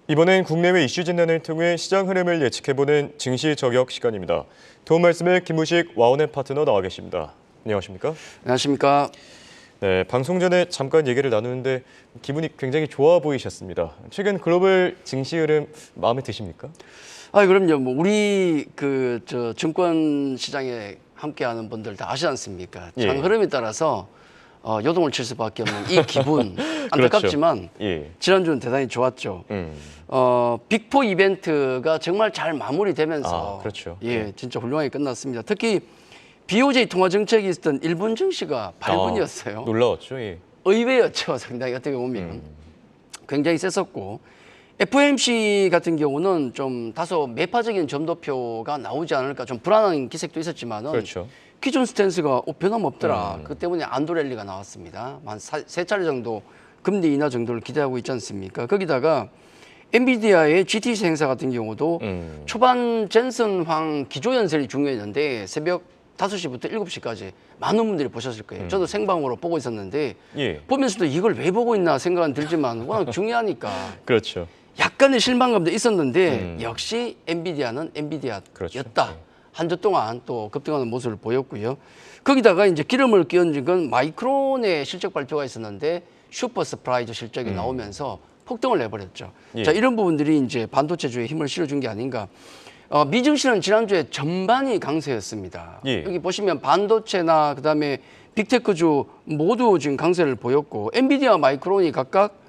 이번엔 국내외 이슈 진단을 통해 시장 흐름을 예측해보는 증시 저격 시간입니다. 도움 말씀에 김무식 와우넷 파트너 나와 계십니다. 안녕하십니까? 안녕하십니까? 네, 방송 전에 잠깐 얘기를 나누는데 기분이 굉장히 좋아 보이셨습니다. 최근 글로벌 증시 흐름 마음에 드십니까? 그럼요. 뭐 우리 증권 시장에 함께하는 분들 다 아시지 않습니까? 장 흐름에 따라서 요동을 칠 수밖에 없는 이 기분 안타깝지만 그렇죠. 지난주는 대단히 좋았죠. 빅4 이벤트가 정말 잘 마무리되면서 그렇죠. 진짜 훌륭하게 끝났습니다. 특히 BOJ 통화 정책이 있었던 일본 증시가 발군이었어요. 놀라웠죠. 의외였죠. 상당히 어떻게 보면 굉장히 셌었고 FOMC 같은 경우는 좀 다소 매파적인 점도표가 나오지 않을까 좀 불안한 기색도 있었지만은 그렇죠. 기존 스탠스가 변함없더라. 그 때문에 안도랠리가 나왔습니다. 한 세 차례 정도 금리 인하 정도를 기대하고 있지 않습니까? 거기다가 엔비디아의 GTC 행사 같은 경우도 초반 젠슨 황 기조연설이 중요했는데 새벽 5시부터 7시까지 많은 분들이 보셨을 거예요. 저도 생방으로 보고 있었는데 보면서도 이걸 왜 보고 있나 생각은 들지만 워낙 중요하니까 그렇죠. 약간의 실망감도 있었는데 역시 엔비디아는 엔비디아였다. 그렇죠. 한 주 동안 또 급등하는 모습을 보였고요. 거기다가 이제 기름을 끼얹은 건 마이크론의 실적 발표가 있었는데 슈퍼 서프라이즈 실적이 나오면서 폭등을 내버렸죠. 자, 이런 부분들이 이제 반도체주에 힘을 실어준 게 아닌가. 미증시는 지난주에 전반이 강세였습니다. 여기 보시면 반도체나 그다음에 빅테크주 모두 지금 강세를 보였고 엔비디아 마이크론이 각각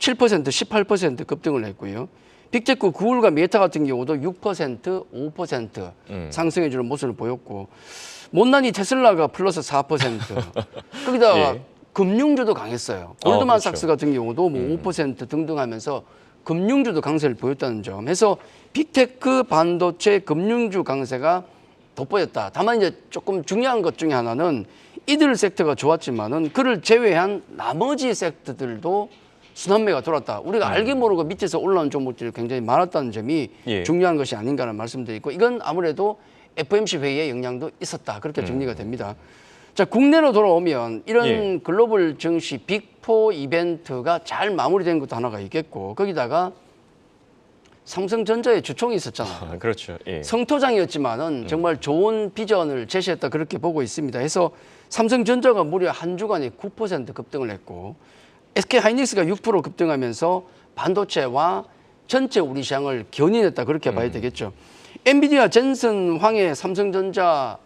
7%, 18% 급등을 했고요. 빅테크 구글과 메타 같은 경우도 6%, 5% 상승해주는 모습을 보였고 못난이 테슬라가 플러스 4%. 거기다가 금융주도 강했어요. 골드만삭스 같은 경우도 뭐 5% 등등 하면서 금융주도 강세를 보였다는 점. 해서 빅테크, 반도체, 금융주 강세가 돋보였다. 다만 이제 조금 중요한 것 중에 하나는 이들 섹터가 좋았지만은 그를 제외한 나머지 섹터들도 순환매가 돌았다. 우리가 알게 모르고 밑에서 올라온 종목들이 굉장히 많았다는 점이 중요한 것이 아닌가라는 말씀드리고 이건 아무래도 FOMC 회의의 영향도 있었다. 그렇게 정리가 됩니다. 자, 국내로 돌아오면 이런 글로벌 증시 빅4 이벤트가 잘 마무리된 것도 하나가 있겠고 거기다가 삼성전자의 주총이 있었잖아요. 그렇죠. 성토장이었지만은 정말 좋은 비전을 제시했다 그렇게 보고 있습니다. 해서 삼성전자가 무려 한 주간에 9% 급등을 했고 SK하이닉스가 6% 급등하면서 반도체와 전체 우리 시장을 견인했다 그렇게 봐야 되겠죠. 엔비디아 젠슨 황의 삼성전자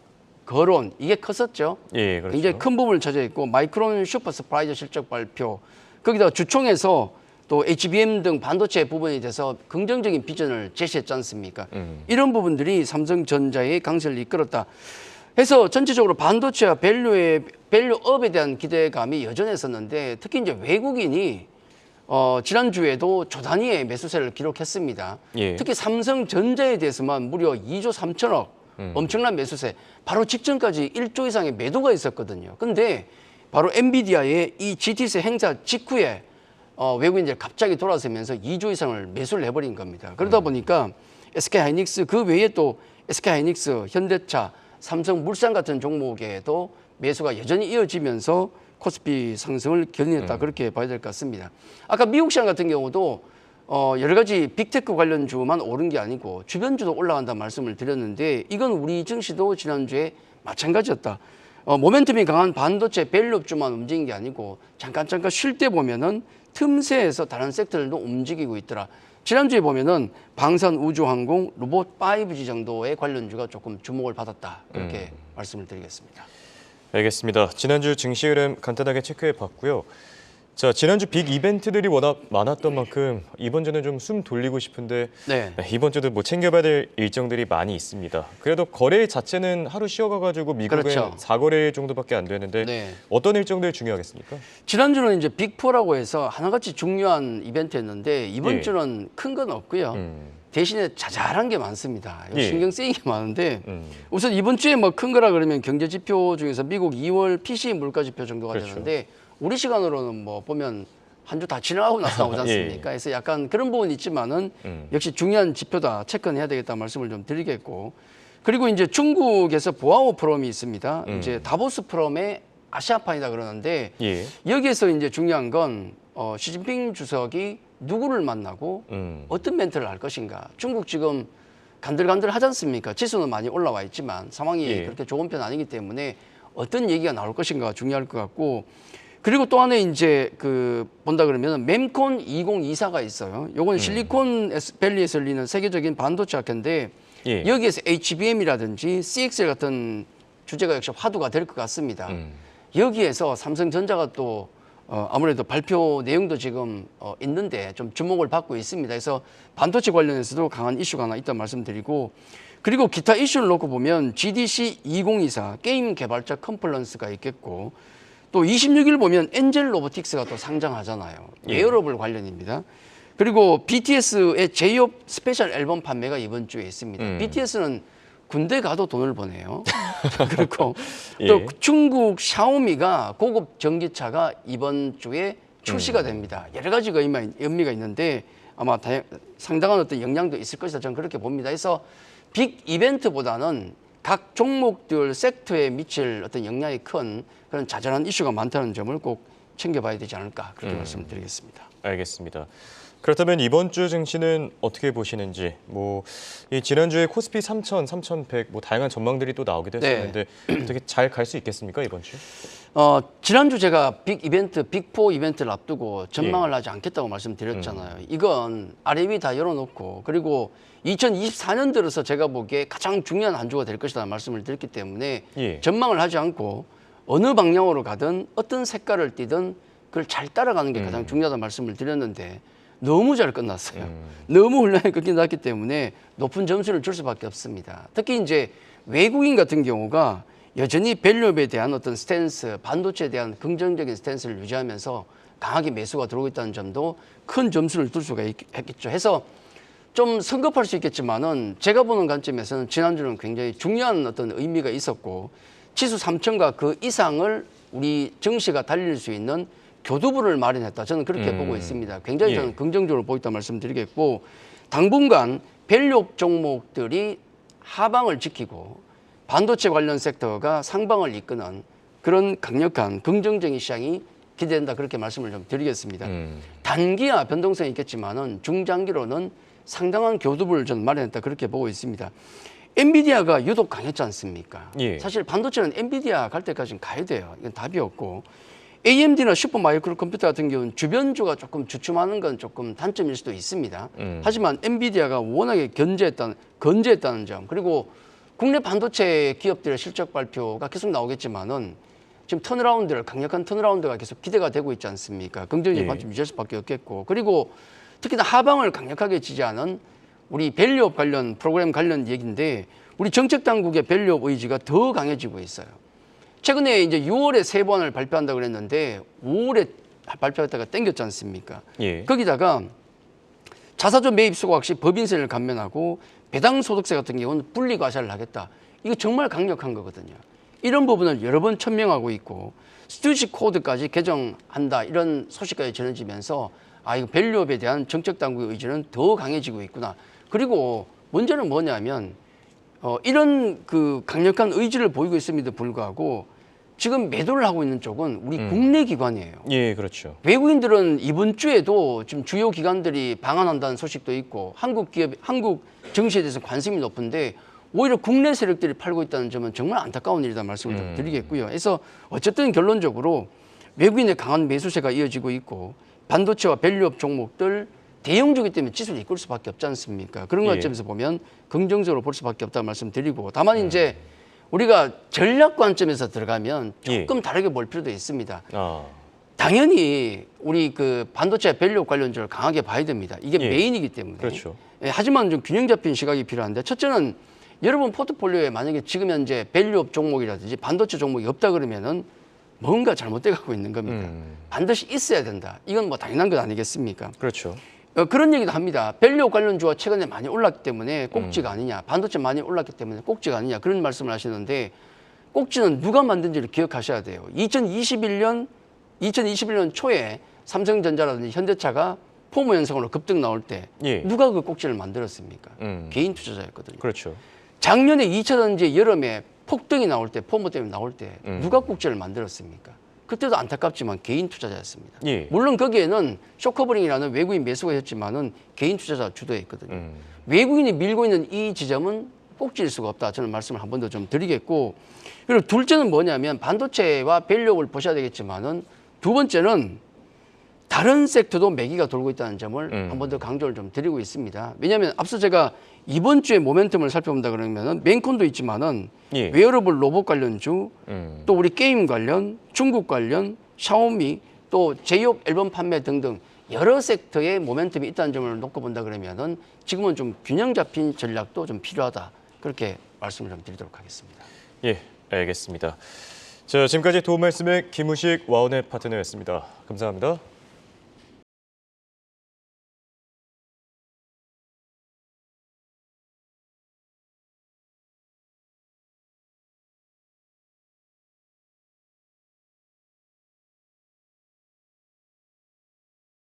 거론 이게 컸었죠. 그렇죠. 굉장히 큰 부분을 차지했고 마이크론 슈퍼 서프라이즈 실적 발표 거기다 주총에서 또 HBM 등 반도체 부분에 대해서 긍정적인 비전을 제시했지 않습니까? 이런 부분들이 삼성전자의 강세를 이끌었다. 해서 전체적으로 반도체와 밸류업에 대한 기대감이 여전했었는데 특히 이제 외국인이 지난주에도 조 단위의 매수세를 기록했습니다. 특히 삼성전자에 대해서만 무려 2조 3천억 엄청난 매수세. 바로 직전까지 1조 이상의 매도가 있었거든요. 근데 바로 엔비디아의 이 GTC 행사 직후에 외국인들이 갑자기 돌아서면서 2조 이상을 매수를 해버린 겁니다. 그러다 보니까 SK하이닉스 그 외에 또 SK하이닉스, 현대차, 삼성물산 같은 종목에도 매수가 여전히 이어지면서 코스피 상승을 견인했다 그렇게 봐야 될 것 같습니다. 아까 미국 시장 같은 경우도 여러 가지 빅테크 관련주만 오른 게 아니고 주변주도 올라간다는 말씀을 드렸는데 이건 우리 증시도 지난주에 마찬가지였다. 모멘텀이 강한 반도체 밸류업주만 움직인 게 아니고 잠깐 쉴 때 보면은 틈새에서 다른 섹터들도 움직이고 있더라. 지난주에 보면은 방산, 우주, 항공, 로봇 5G 정도의 관련주가 조금 주목을 받았다. 그렇게 말씀을 드리겠습니다. 알겠습니다. 지난주 증시 흐름 간단하게 체크해 봤고요. 자, 지난주 빅 이벤트들이 워낙 많았던 만큼 이번 주는 좀 숨 돌리고 싶은데 이번 주도 뭐 챙겨봐야 될 일정들이 많이 있습니다. 그래도 거래 자체는 하루 쉬어가가지고 미국은 4거래일 정도밖에 안 되는데 어떤 일정들 중요하겠습니까? 지난주는 이제 빅4라고 해서 하나같이 중요한 이벤트였는데 이번 주는 큰 건 없고요. 대신에 자잘한 게 많습니다. 신경 쓰이는 게 많은데 우선 이번 주에 뭐 큰 거라 그러면 경제지표 중에서 미국 2월 PC 물가지표 정도가 되는데 우리 시간으로는 뭐 보면 한 주 다 지나가고 나서 나오지 않습니까? 그래서 약간 그런 부분이 있지만은 역시 중요한 지표다 체크는 해야 되겠다 말씀을 좀 드리겠고 그리고 이제 중국에서 보아오 포럼이 있습니다. 이제 다보스 포럼의 아시아판이다 그러는데 여기에서 이제 중요한 건 시진핑 주석이 누구를 만나고 어떤 멘트를 할 것인가. 중국 지금 간들간들 하지 않습니까? 지수는 많이 올라와 있지만 상황이 예. 그렇게 좋은 편 아니기 때문에 어떤 얘기가 나올 것인가가 중요할 것 같고, 그리고 또 하나 이제 그 본다 그러면 mem콘 2024가 있어요. 요건 실리콘밸리에서 열리는 세계적인 반도체 학회인데 예. 여기에서 HBM이라든지 CXL 같은 주제가 역시 화두가 될 것 같습니다. 여기에서 삼성전자가 또 아무래도 발표 내용도 지금 있는데 좀 주목을 받고 있습니다. 그래서 반도체 관련해서도 강한 이슈가 하나 있다는 말씀드리고, 그리고 기타 이슈를 놓고 보면 GDC 2024 게임 개발자 컨퍼런스가 있겠고, 또 26일 보면 엔젤 로보틱스가 또 상장하잖아요. 웨어러블 관련입니다. 그리고 BTS의 제이홉 스페셜 앨범 판매가 이번 주에 있습니다. BTS는 군대 가도 돈을 버네요. 그리고 또 중국 샤오미가 고급 전기차가 이번 주에 출시가 됩니다. 여러 가지가 의미가 있는데 아마 상당한 어떤 영향도 있을 것이다. 저는 그렇게 봅니다. 그래서 빅 이벤트보다는 각 종목들 섹터에 미칠 어떤 영향이 큰 그런 자잘한 이슈가 많다는 점을 꼭 챙겨봐야 되지 않을까 그렇게 말씀드리겠습니다. 알겠습니다. 그렇다면 이번 주 증시는 어떻게 보시는지, 이 지난주에 코스피 3,000, 3,100 다양한 전망들이 또 나오기도 했었는데 어떻게 잘 갈 수 있겠습니까 이번 주? 지난주 제가 빅4 이벤트를 앞두고 전망을 하지 않겠다고 말씀드렸잖아요. 이건 아래 위 다 열어놓고, 그리고 2024년 들어서 제가 보기에 가장 중요한 한 주가 될 것이다 말씀을 드렸기 때문에 전망을 하지 않고 어느 방향으로 가든 어떤 색깔을 띠든 그걸 잘 따라가는 게 가장 중요하다는 말씀을 드렸는데 너무 잘 끝났어요. 너무 훌륭하게 끝났기 때문에 높은 점수를 줄 수밖에 없습니다. 특히 이제 외국인 같은 경우가 여전히 밸류업에 대한 어떤 스탠스, 반도체에 대한 긍정적인 스탠스를 유지하면서 강하게 매수가 들어오고 있다는 점도 큰 점수를 줄 수가 있겠죠. 해서 좀 성급할 수 있겠지만은 제가 보는 관점에서는 지난주는 굉장히 중요한 어떤 의미가 있었고, 지수 3,000과 그 이상을 우리 증시가 달릴 수 있는 교두부를 마련했다. 저는 그렇게 보고 있습니다. 굉장히 저는 긍정적으로 보고 있다는 말씀드리겠고, 당분간 밸류업 종목들이 하방을 지키고 반도체 관련 섹터가 상방을 이끄는 그런 강력한 긍정적인 시장이 기대된다. 그렇게 말씀을 좀 드리겠습니다. 단기야 변동성이 있겠지만은 중장기로는 상당한 교두부를 저는 마련했다. 그렇게 보고 있습니다. 엔비디아가 유독 강했지 않습니까? 사실 반도체는 엔비디아 갈 때까지는 가야 돼요. 이건 답이 없고, AMD나 슈퍼마이크로 컴퓨터 같은 경우는 주변주가 조금 주춤하는 건 조금 단점일 수도 있습니다. 하지만 엔비디아가 워낙에 건재했다는 점, 그리고 국내 반도체 기업들의 실적 발표가 계속 나오겠지만은 지금 강력한 턴어라운드가 계속 기대가 되고 있지 않습니까? 긍정적인 관점 유지할 수밖에 없겠고, 그리고 특히나 하방을 강력하게 지지하는 우리 밸류업 관련 프로그램 관련 얘기인데, 우리 정책 당국의 밸류업 의지가 더 강해지고 있어요. 최근에 이제 6월에 3번을 발표한다고 그랬는데 5월에 발표했다가 땡겼지 않습니까? 거기다가 자사주 매입 소각 시 법인세를 감면하고 배당 소득세 같은 경우는 분리 과세를 하겠다. 이거 정말 강력한 거거든요. 이런 부분을 여러 번 천명하고 있고, 스튜어십 코드까지 개정한다. 이런 소식까지 전해지면서 이거 밸류업에 대한 정책 당국의 의지는 더 강해지고 있구나. 그리고 문제는 뭐냐면 이런 그 강력한 의지를 보이고 있음에도 불구하고 지금 매도를 하고 있는 쪽은 우리 국내 기관이에요. 그렇죠. 외국인들은 이번 주에도 지금 주요 기관들이 방한한다는 소식도 있고, 한국 증시에 대해서 관심이 높은데 오히려 국내 세력들이 팔고 있다는 점은 정말 안타까운 일이다 말씀을 좀 드리겠고요. 그래서 어쨌든 결론적으로 외국인의 강한 매수세가 이어지고 있고, 반도체와 밸류업 종목들 대형주기 때문에 지수를 이끌 수밖에 없지 않습니까? 그런 관점에서 보면 긍정적으로 볼 수밖에 없다는 말씀드리고, 다만 이제 우리가 전략 관점에서 들어가면 조금 다르게 볼 필요도 있습니다. 당연히 우리 그 반도체 밸류업 관련주를 강하게 봐야 됩니다. 이게 메인이기 때문에. 그렇죠. 하지만 좀 균형 잡힌 시각이 필요한데, 첫째는 여러분 포트폴리오에 만약에 지금 현재 밸류업 종목이라든지 반도체 종목이 없다 그러면은 뭔가 잘못돼 가고 있는 겁니다. 반드시 있어야 된다. 이건 뭐 당연한 것 아니겠습니까? 그렇죠. 그런 얘기도 합니다. 밸류업 관련주가 최근에 많이 올랐기 때문에 꼭지가 아니냐, 반도체 많이 올랐기 때문에 꼭지가 아니냐, 그런 말씀을 하시는데, 꼭지는 누가 만든지를 기억하셔야 돼요. 2021년 초에 삼성전자라든지 현대차가 포모 현상으로 급등 나올 때 누가 그 꼭지를 만들었습니까? 개인 투자자였거든요. 그렇죠. 작년에 2차전지 여름에 폭등이 나올 때, 포모 때문에 나올 때 누가 꼭지를 만들었습니까? 그때도 안타깝지만 개인 투자자였습니다. 예. 물론 거기에는 쇼커버링이라는 외국인 매수가 있었지만은 개인 투자자 주도했거든요. 외국인이 밀고 있는 이 지점은 꼭지일 수가 없다. 저는 말씀을 한 번 더 좀 드리겠고, 그리고 둘째는 뭐냐면 반도체와 밸류업을 보셔야 되겠지만은 두 번째는 다른 섹터도 매기가 돌고 있다는 점을 한 번 더 강조를 좀 드리고 있습니다. 왜냐하면 앞서 제가 이번 주에 모멘텀을 살펴본다 그러면은 맹콘도 있지만은 예. 웨어러블 로봇 관련주, 또 우리 게임 관련, 중국 관련, 샤오미, 또 제이홉 앨범 판매 등등 여러 섹터의 모멘텀이 있다는 점을 놓고 본다 그러면은 지금은 좀 균형 잡힌 전략도 좀 필요하다. 그렇게 말씀을 좀 드리도록 하겠습니다. 예, 알겠습니다. 자, 지금까지 도움 말씀의 김우식 와우넷 파트너였습니다. 감사합니다.